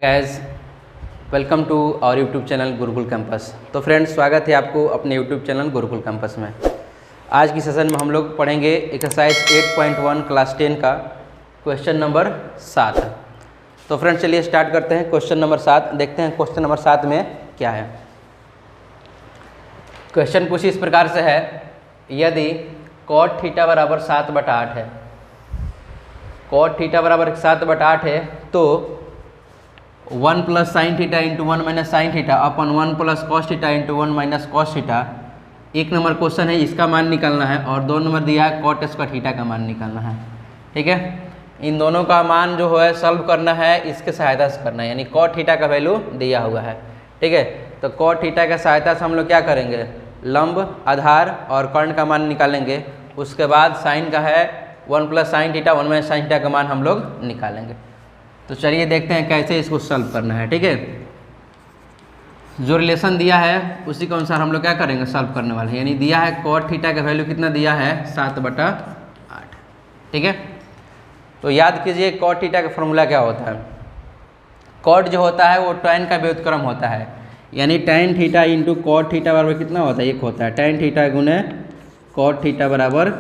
Gas welcome to our YouTube channel Gurukul campus. तो friends, स्वागत है आपको अपने यूट्यूब चैनल गुरुकुल कैंपस में। आज की सेशन में हम लोग पढ़ेंगे एक्सरसाइज 8.1 क्लास 10 का क्वेश्चन नंबर 7। तो फ्रेंड्स चलिए स्टार्ट करते हैं। क्वेश्चन नंबर 7 देखते हैं क्वेश्चन नंबर 7 में क्या है। क्वेश्चन कुछ इस प्रकार से है, यदि cot थीटा बराबर 7/8 है, cot थीटा बराबर 7/8 है तो 1 plus sine theta into 1 minus sine theta अपन 1 plus cos theta into 1 minus cos theta. एक नंबर क्वेश्चन है, इसका मान निकालना है, और 2 नंबर दिया है कॉट स्क्वायर थीटा का मान निकालना है। ठीक है, इन दोनों का मान जो है सॉल्व करना है, इसके सहायता से करना है, यानी कॉट थीटा का वैल्यू दिया हुआ है। ठीक है, तो कॉट थीटा का सहायता से हम लोग क्या करेंगे, लंब, आधार और कर्ण का मान निकालेंगे। उसके बाद साइन का है 1 plus sine theta 1 minus sine theta का मान हम लोग निकालेंगे। तो चलिए देखते हैं कैसे इसको सॉल्व करना है। ठीक है, जो रिलेशन दिया है उसी के अनुसार हम लोग क्या करेंगे, सॉल्व करने वाले हैं। यानी दिया है कॉट थीटा का वैल्यू कितना दिया है, 7/8। ठीक है, तो याद कीजिए कॉट थीटा का फॉर्मूला क्या होता है। कॉट जो होता है वो tan का व्युत्क्रम होता है, यानी tan theta into cot theta बराबर कितना होता है, 1 होता है। tan थीटा गुने कॉट थीटा बराबर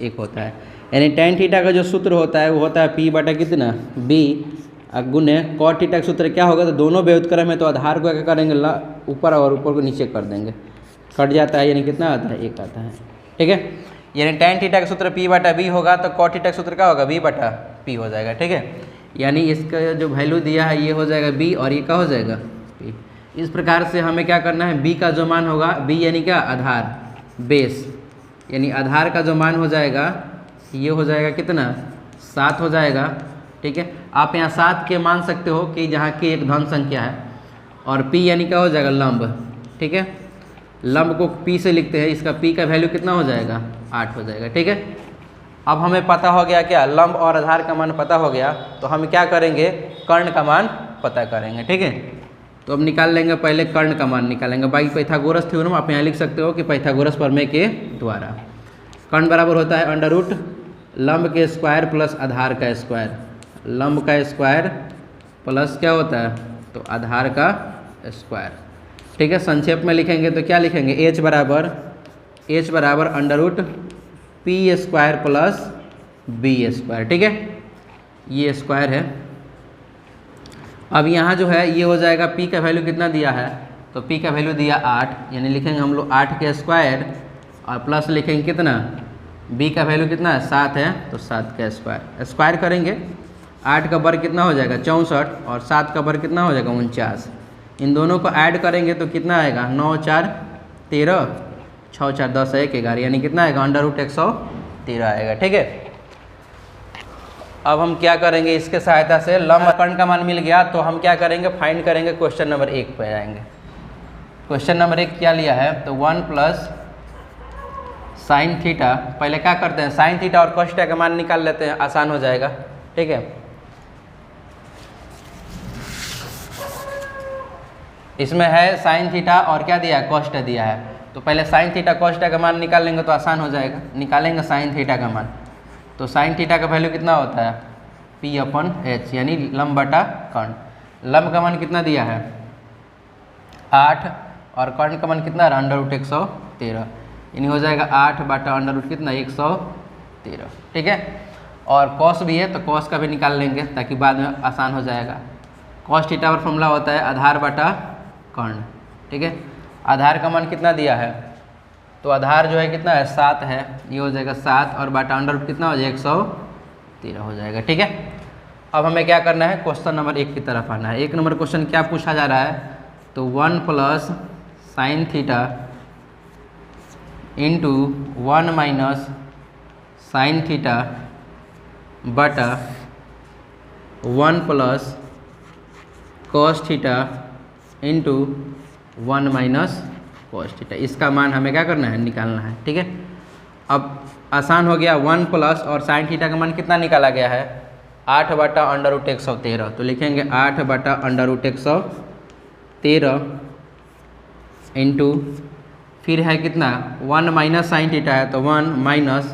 1 होता है। यानी tan थीटा का जो सूत्र होता है वो होता है P बटा कितना, B गुने कॉट थीटा का सूत्र क्या होगा, तो दोनों व्युत्क्रम है तो आधार को क्या करेंगे, ऊपर और ऊपर को नीचे कर देंगे, कट जाता है, यानी कितना आता है, 1 आता है। ठीक है, यानी tan थीटा का सूत्र P बटा B होगा तो कॉट थीटा का सूत्र क्या होगा, B बटा P हो जाएगा। ठीक है, यानी इसका जो वैल्यू दिया है ये हो जाएगा B और ये क्या हो जाएगा, P। इस प्रकार से हमें क्या करना है, B का जो मान होगा, B यानी क्या, आधार, बेस, यानी आधार का जो मान हो जाएगा ये हो जाएगा कितना, 7 हो जाएगा। ठीक है, आप यहाँ 7 के मान सकते हो कि जहाँ की एक धन संख्या है, और P यानी क्या हो जाएगा, लंब। ठीक है, लंब को P से लिखते हैं, इसका P का वैल्यू कितना हो जाएगा, 8 हो जाएगा। ठीक है, अब हमें पता हो गया क्या, लंब और आधार का मान पता हो गया, तो हम क्या करेंगे, कर्ण का मान पता करेंगे। ठीक है, तो अब निकाल लेंगे, पहले कर्ण का मान निकालेंगे बाई पाइथागोरस थ्योरम। आप यहाँ लिख सकते हो कि पाइथागोरस प्रमेय के द्वारा। कर्ण बराबर होता है अंडर रूट लंब के स्क्वायर प्लस आधार का स्क्वायर, लंब का स्क्वायर प्लस क्या होता है, तो आधार का स्क्वायर। ठीक है, संक्षेप में लिखेंगे तो क्या लिखेंगे, H बराबर under root P square plus B square. ठीक है, ये स्क्वायर है। अब यहाँ जो है ये हो जाएगा, P का वैल्यू कितना दिया है, तो P का वैल्यू दिया 8, यानी लिखेंगे हम लोग 8 के स्क्वायर और प्लस लिखेंगे कितना, B का वैल्यू कितना है, 7 है, तो 7 का स्क्वायर। स्क्वायर करेंगे, 8 का वर्ग कितना हो जाएगा, 64, और 7 का वर्ग कितना हो जाएगा, 49। इन दोनों को ऐड करेंगे तो कितना आएगा, 9 4 13, 6 4 10 1 11, यानी कितना आएगा, अंडर रूट 113 आएगा। ठीक है, अब हम क्या करेंगे, इसके सहायता से लंब कर्ण का मान मिल गया, तो हम क्या करेंगे, फाइंड करेंगे, क्वेश्चन नंबर 1 पे आएंगे। क्वेश्चन नंबर 1 क्या लिया है, तो 1 प्लस साइन थीटा, पहले क्या करते हैं, साइन थीटा और कॉस थीटा का मान निकाल लेते हैं, आसान हो जाएगा। ठीक है, इसमें है साइन थीटा और क्या दिया है, कॉस थीटा दिया है, तो पहले साइन थीटा कॉस थीटा का मान निकाल लेंगे तो आसान हो जाएगा। निकालेंगे साइन थीटा का मान, तो साइन थीटा का वैल्यू कितना होता है, P/H, यानी लंब बटा कर्ण। लंब का मान कितना दिया है, 8, और कर्ण का मान कितना है, अंडर रूट 113, यानी हो जाएगा 8 बटा अंडर रूट कितना, 113। ठीक है, और कॉस भी है तो कॉस का भी निकाल लेंगे ताकि बाद में आसान हो जाएगा। कॉस थीटा पर फॉर्मूला होता है आधार बटा कर्ण। ठीक है, आधार का मान कितना दिया है, तो आधार जो है कितना है, 7 है, ये हो जाएगा 7, और बटा अंडर रूट कितना हो जाएगा, 113 हो जाएगा। ठीक है, अब हमें क्या करना है, क्वेश्चन नंबर 1 की तरफ आना है। 1 नंबर क्वेश्चन क्या पूछा जा रहा है, तो 1 plus sine theta into 1 minus sine theta बटा 1 plus cos theta into 1 minus cos theta. इसका मान हमें क्या करना है, निकालना है। ठीक है, अब आसान हो गया, 1 प्लस और साइन थीटा का मान कितना निकाला गया है, 8 बटा अंडर रूट 113, तो लिखेंगे 8 बटा अंडर रूट 113 इंटू, फिर है कितना, 1 माइनस साइन थीटा है तो 1 माइनस,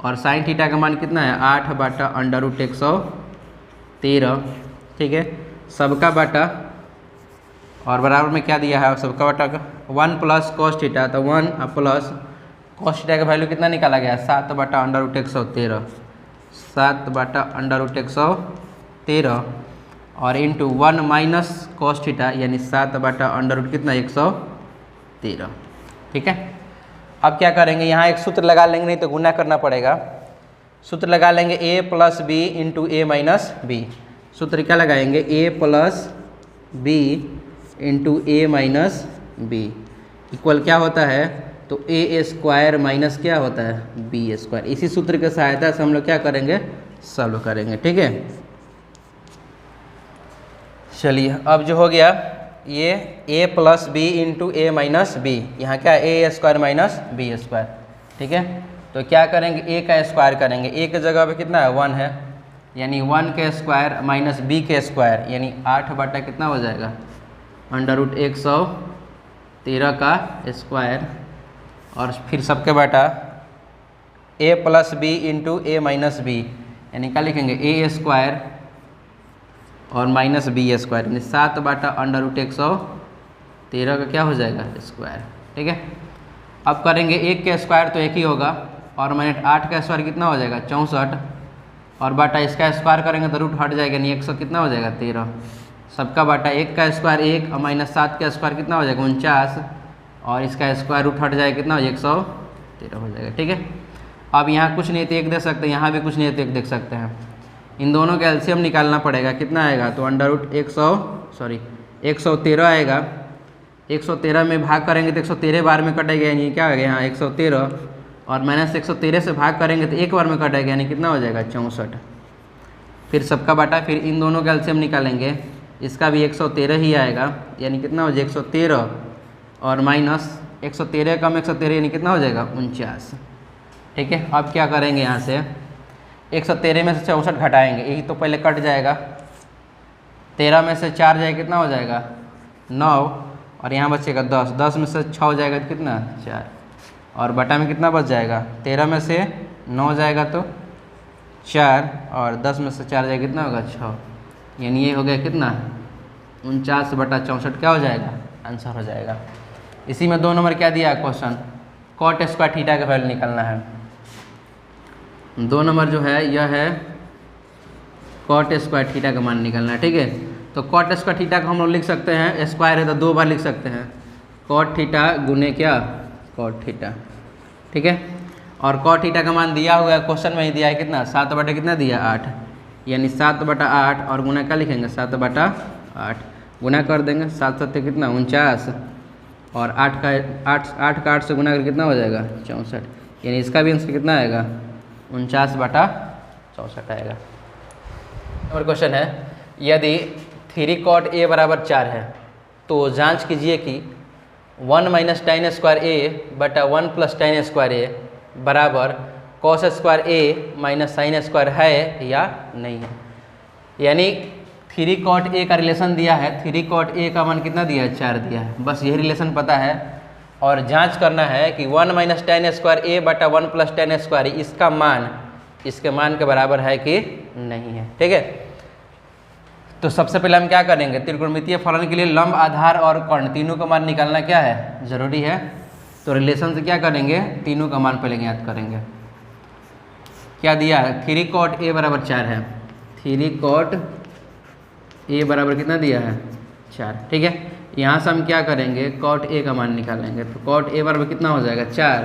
और साइन थीटा का मान कितना है, 8 बटा अंडर रूट 113। ठीक है, सबका बटा और बराबर में क्या दिया है सबका बटा का 1 प्लस कॉस थीटा, तो 1 प्लस कॉस थीटा का वैल्यू कितना निकाला गया 7 बटा अंडर रूट 113, 7 बटा अंडर रूट 113 और इंटू 1 माइनस कॉस थीटा यानी 7 बटा अंडर रूट कितना 113। ठीक है, अब क्या करेंगे यहाँ एक सूत्र लगा लेंगे, नहीं तो गुना करना पड़ेगा। सूत्र लगा लेंगे a plus B into A minus B. सूत्र क्या लगाएंगे a plus B into A minus B equal क्या होता है तो ए स्क्वायर माइनस क्या होता है बी स्क्वायर। इसी सूत्र की सहायता से हम लोग क्या करेंगे सॉल्व करेंगे। ठीक है, चलिए अब जो हो गया ये a plus B into A minus B, यहाँ क्या A square minus B square. ठीक है, तो क्या करेंगे a का स्क्वायर करेंगे, a के जगह पे कितना है 1 है, यानी 1 के स्क्वायर माइनस b के स्क्वायर यानी 8 बटा कितना हो जाएगा अंडर रूट 113 का स्क्वायर और फिर सबके बटा a plus B into A minus B यानी क्या लिखेंगे ए स्क्वायर और माइनस बी स्क्वायर यानी 7 बटा अंडर रूट 113 का क्या हो जाएगा स्क्वायर। ठीक है, अब करेंगे 1 के स्क्वायर तो 1 ही होगा और माइनस 8 का स्क्वायर कितना हो जाएगा 64 और बटा इसका स्क्वायर करेंगे तो रूट हट जाएगा यानी 100 कितना हो जाएगा 13। सबका बटा 1 का स्क्वायर 1 और माइनस 7 का स्क्वायर कितना हो जाएगा 49 और इसका स्क्वायर रूट हट जाएगा कितना हो जाएगा 113 हो जाएगा। ठीक है, अब यहाँ कुछ नहीं तो 1 देख सकते हैं, यहाँ भी कुछ नहीं तो 1 देख सकते हैं। इन दोनों का एलसीएम निकालना पड़ेगा, कितना आएगा तो अंडर रूट 113 आएगा। 113 में भाग करेंगे तो 113 बार में कटेगा यानी क्या आ गया यहाँ 113 और माइनस 113 से भाग करेंगे तो एक बार में कटेगा यानी कितना हो जाएगा 64। फिर सबका बटा, फिर इन दोनों का एलसीएम निकालेंगे, इसका भी 113 ही आएगा यानी कितना हो जाएगा 113 और माइनस 113 कम 113 यानी कितना हो जाएगा 49। ठीक है, अब क्या करेंगे यहाँ से 113 में से 64 घटाएंगे, यही तो पहले कट जाएगा। 13 में से 4 जाएगा कितना हो जाएगा 9 और यहाँ बचेगा 10, 10 में से 6 हो जाएगा तो कितना 4 और बटा में कितना बच जाएगा 13 में से 9 जाएगा तो 4 और 10 में से 4 जाएगा कितना होगा 6 यानी ये हो गया कितना 49 बटा 64 क्या हो जाएगा आंसर हो जाएगा। इसी में 2 नंबर क्या दिया क्वेश्चन कॉट स्क्वायर थीटा का वैल्यू निकालना है। 2 नंबर जो है यह है कॉट स्क्वायर थीटा का मान निकालना है। ठीक है, तो कॉट स्क्वायर थीटा को हम लोग लिख सकते हैं, स्क्वायर है तो 2 बार लिख सकते हैं, कॉट थीटा गुने क्या कॉट थीटा। ठीक है, और कॉट थीटा का मान दिया हुआ है क्वेश्चन में ही दिया है कितना 7 बटा कितना दिया 8 यानी 7 बटा 8 और गुना क्या लिखेंगे 7 बटा 8 गुना कर देंगे 7 7 कितना 49 और 8 का 8 से गुना कर कितना हो जाएगा 64 यानी इसका भी आंसर कितना आएगा 49 बटा 64 आएगा। और क्वेश्चन है यदि 3 कॉट ए बराबर 4 है तो जांच कीजिए कि 1 माइनस tan स्क्वायर ए बटा 1 प्लस tan स्क्वायर ए बराबर कॉस स्क्वायर ए माइनस साइन स्क्वायर है या नहीं है। यानी 3 कॉट ए का रिलेशन दिया है, 3 कॉट ए का मान कितना दिया है 4 दिया है, बस यही रिलेशन पता है और जांच करना है कि 1 माइनस tan स्क्वायर ए बटा 1 प्लस tan स्क्वायर इसका मान इसके मान के बराबर है कि नहीं है। ठीक है, तो सबसे पहले हम क्या करेंगे त्रिकोणमितीय फलन के लिए लंब आधार और कर्ण तीनों का मान निकालना क्या है जरूरी है। तो रिलेशन से क्या करेंगे तीनों का मान पहले ज्ञात करेंगे। क्या दिया है 3 कॉट ए बराबर 4 है, 3 कॉट ए बराबर कितना दिया है 4। ठीक है, यहाँ से हम क्या करेंगे कॉट ए का मान निकालेंगे। तो कॉट ए बराबर कितना हो जाएगा 4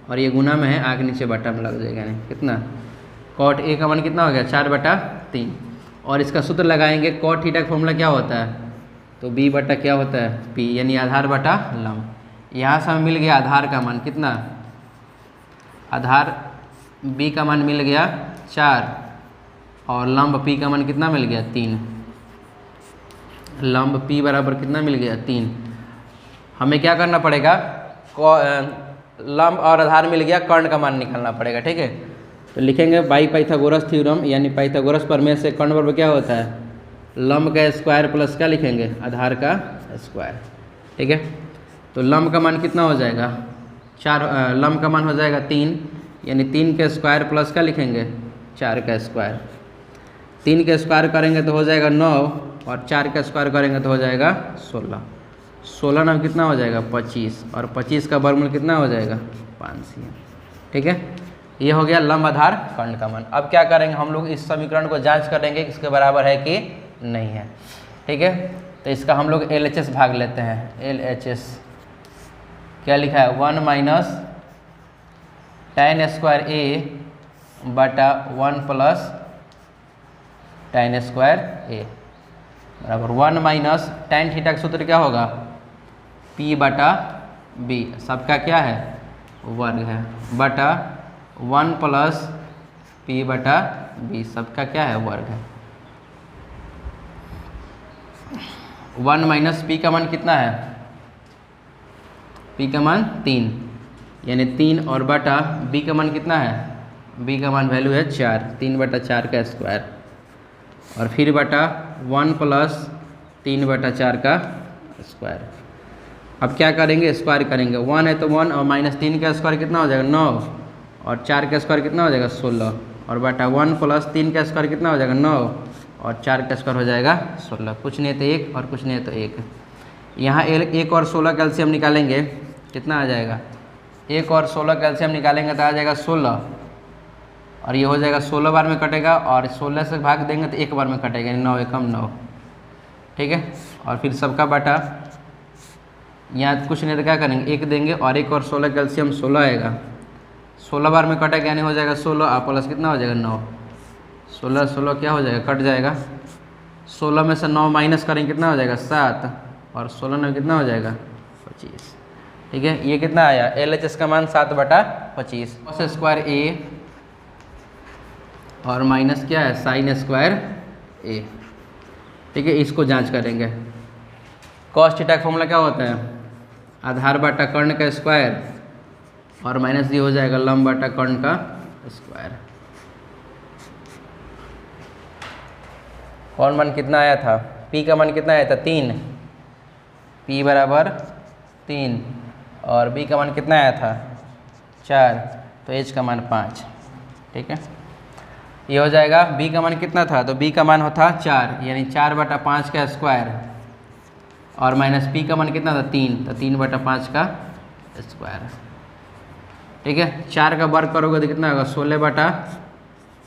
और ये गुना में है आगे नीचे बटा में लग जाएगा यानी कितना कॉट ए का मान कितना हो गया 4 बटा 3 और इसका सूत्र लगाएंगे कॉट थीटा का फॉर्मूला क्या होता है तो बी बटा क्या होता है पी यानी आधार बटा लंब। यहाँ से हमें मिल गया आधार का मान कितना आधार बी का मान मिल गया 4 और लंब पी का मान कितना मिल गया 3, लंब पी बराबर कितना मिल गया 3। हमें क्या करना पड़ेगा लंब और आधार मिल गया कर्ण का मान निकालना पड़ेगा। ठीक है, तो लिखेंगे बाई पाइथागोरस थ्योरम यानी पाइथागोरस प्रमेय से कर्ण बराबर क्या होता है लंब का स्क्वायर प्लस क्या लिखेंगे आधार का स्क्वायर। ठीक है, तो लंब का मान कितना हो जाएगा 4, लंब का मान हो जाएगा 3 यानी 3 के स्क्वायर प्लस क्या लिखेंगे 4 का स्क्वायर। 3 के स्क्वायर करेंगे तो हो जाएगा 9 और 4 का स्क्वायर करेंगे तो हो जाएगा 16। 16 9 कितना हो जाएगा 25, और 25 का वर्गमूल कितना हो जाएगा 5 cm। ठीक है, ये हो गया लंब आधार कर्ण का मान। अब क्या करेंगे हम लोग, इस समीकरण को जांच करेंगे कि इसके बराबर है कि नहीं है। ठीक है, तो इसका हम लोग LHS भाग लेते हैं। LHS क्या लिखा है, 1 माइनस tan स्क्वायर A बटा 1 प्लस tan स्क्वायर A बराबर 1 माइनस tan थीटा का सूत्र क्या होगा, P बटा B, सबका क्या है वर्ग है, बटा 1 प्लस P बटा B, सबका क्या है वर्ग है। 1 माइनस P का मान कितना है, P का मान 3, यानी 3 और बटा B का मान कितना है, B का मान वैल्यू है 4, 3 बटा 4 का स्क्वायर, और फिर बटा 1 प्लस 3 बटा 4 का स्क्वायर। अब क्या करेंगे, स्क्वायर करेंगे, 1 है तो 1, और माइनस 3 का स्क्वायर कितना हो जाएगा 9, और 4 का स्क्वायर कितना हो जाएगा 16, और बटा 1 प्लस 3 का स्क्वायर कितना हो जाएगा 9, और 4 का स्क्वायर हो जाएगा 16। कुछ नहीं तो 1 और कुछ नहीं तो 1। यहाँ 1 और 16 का एलसीएम निकालेंगे, कितना आ जाएगा, 1 और 16 का एलसीएम निकालेंगे तो आ जाएगा 16, और ये हो जाएगा 16 बार में कटेगा, और 16 से भाग देंगे तो 1 बार में कटेगा, 9 एकम 9। ठीक है, और फिर सबका बटा, यहाँ कुछ नहीं तो क्या करेंगे 1 देंगे, और 1 और 16 का एलसीएम 16 आएगा, 16 बार में कटेगा यानी हो जाएगा 16, और प्लस कितना हो जाएगा 9, 16 16 क्या हो जाएगा कट जाएगा, 16 में से 9 माइनस करेंगे कितना हो जाएगा 7, और 16 में कितना हो जाएगा 25। ठीक है, ये कितना आया, LHS का मान 7 बटा 25। cos स्क्वायर A और माइनस क्या है साइन स्क्वायर A। ठीक है, इसको जांच करेंगे। cos थीटा का फॉर्मूला क्या होता है, आधार बटा कर्ण का स्क्वायर, और माइनस ये हो जाएगा लंब बटा कर्ण का स्क्वायर। कौन मान कितना आया था, P का मान कितना आया था 3, P बराबर 3, और B का मान कितना आया था 4, तो H का मान 5। ठीक है, ये हो जाएगा, B का मान कितना था, तो B का मान होता 4, यानी 4 बटा 5 का स्क्वायर, और माइनस P का मान कितना था 3, तो 3 बटा 5 का स्क्वायर। ठीक है, 4 का वर्ग करोगे तो कितना होगा 16 बटा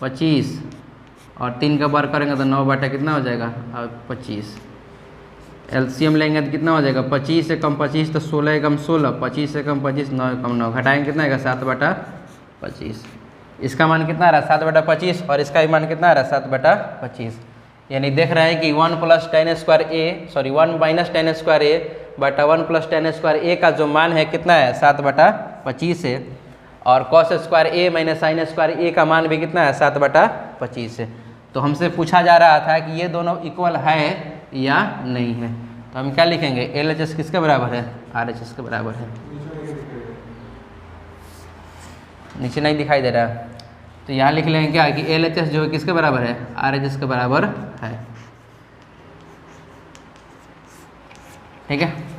25, और 3 का वर्ग करेंगे तो 9 बटा कितना हो जाएगा 25। एलसीएम लेंगे तो कितना हो जाएगा, 25 से कम 25 तो 16 एकम 16, 25 से कम 25 9 एकम 9, घटाएंगे कितना आएगा 7 बटा 25। इसका मान कितना आ रहा है 7 बटा 25, और इसका भी मान कितना आ रहा है 7 बटा 25, यानी देख रहे हैं कि 1 plus tan square A, sorry 1 minus tan square A बटा 1 प्लस tan स्क्वायर A का जो मान है कितना है 7 बटा 25 है, और cos square A minus sine square A का मान भी कितना है 7 बटा 25 है। तो हमसे पूछा जा रहा था कि ये दोनों इक्वल है या नहीं है, तो हम क्या लिखेंगे, LHS किसके बराबर है, RHS के बराबर है। नीचे नहीं दिखाई दे रहा, तो यहाँ लिख लेंगे क्या कि LHS जो है किसके बराबर है, RHS के बराबर है। ठीक है।